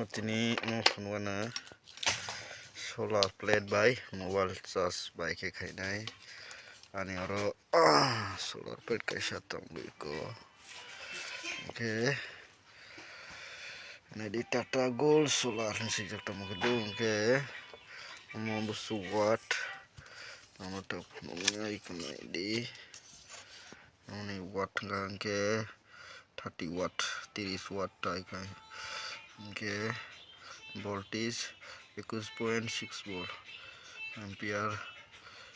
Tini mo phone solar plate by mobile charge by KHAI ani oro solar plate kaisa tonglu ko. Oke. Ini di Tata Gold solar ni sejak tamu gedung ke mau busu watt nama tak punya ikon di ini watt ngang ke 30 watt 30 watt ikan ke voltage 21.6 volt ampere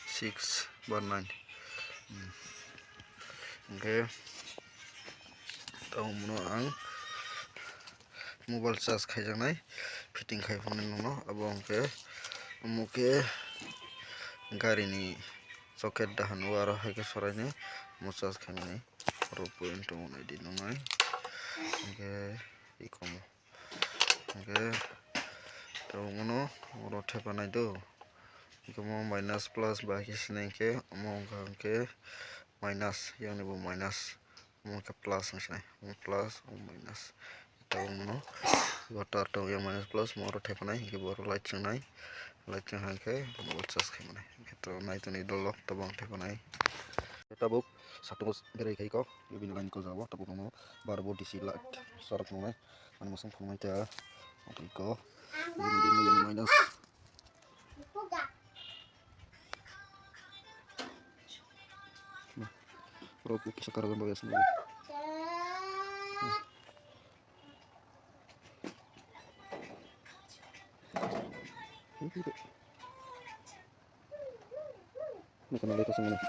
6/9 oke tahu mana ang mobile charge khai jangnai fitting khai phone no abong ke amuke gari ni socket dahan waro hai ke sorai ni mo charge khai ni ro point to nai di nai oke ikomo oke tahu mana ro thepa nai do ikomo minus plus ba ke sinai ke among ke minus yang ni bo minus among ke plus nai plus minus tahu mana water tahu yang minus plus mau rote panai ke baru light cengai ke mau charge ke mana itu naik tu ni dolok tabang te panai tabuk satu berai kai ko lebih lain ko jawa tabuk mau baru bodi silat syarat mau mana masuk pemain te oke ko ini yang minus Roku sekarang bagas sendiri. Ini kan lihat semua.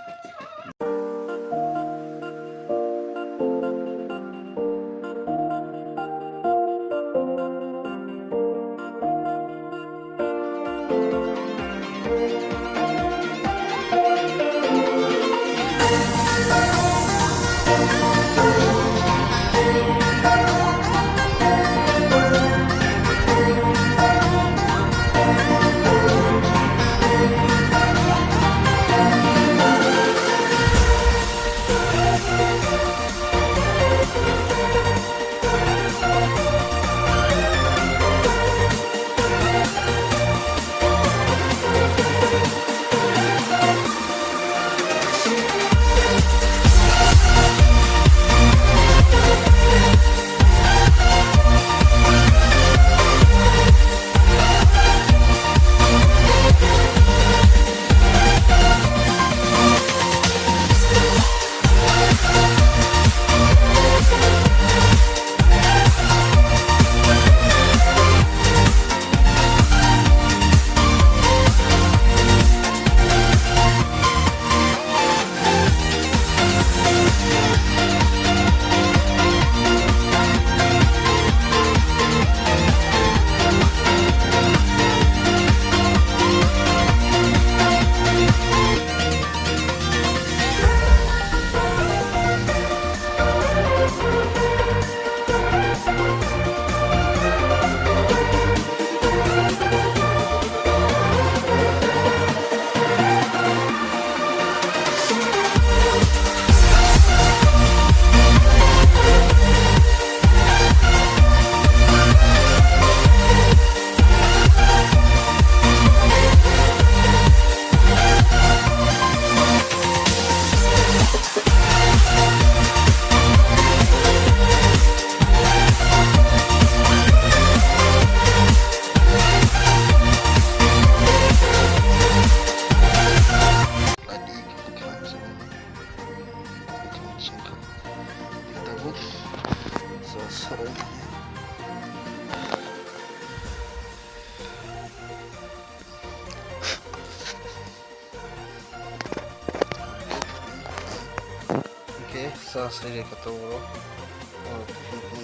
Oke, saya ketemu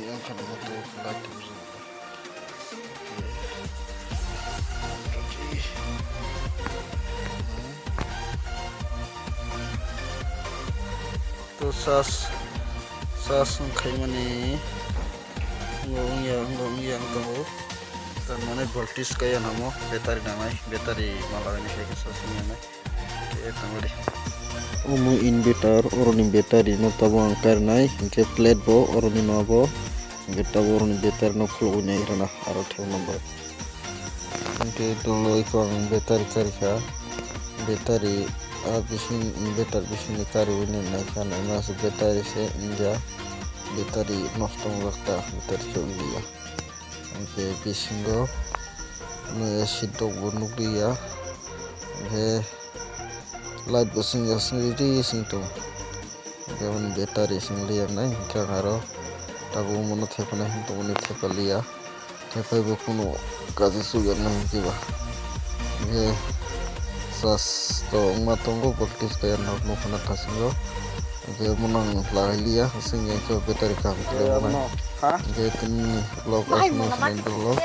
yang kan motor light itu. Tuh sas kayak mana? Ngong yang tahu. Dan mana voltage kayak nama bateri malah ini kayak sasnya nih. Oke, tunggu deh. Umu inverter orang inverter di nota bang karena ke plate bo orang ini apa Kita borong betar no flow nya irana aro theu number. Oke dulu ikon betar karika betari bisin betar bisin kari ini naikkan masuk betari se inja betari nostong wakta betari solia. Oke bisingo sitok bunuk dia. Oke light busing sendiri singtung. Oke betari sing liang nai kangaro tabu mono thepana hinto moni thepalia thepai bokuno kaji sugar nang kiba ye sas to matongo practice kaya no kana kasingo ge monang lalia sing ye ko betari kam kle monang ge tin log asno sendo log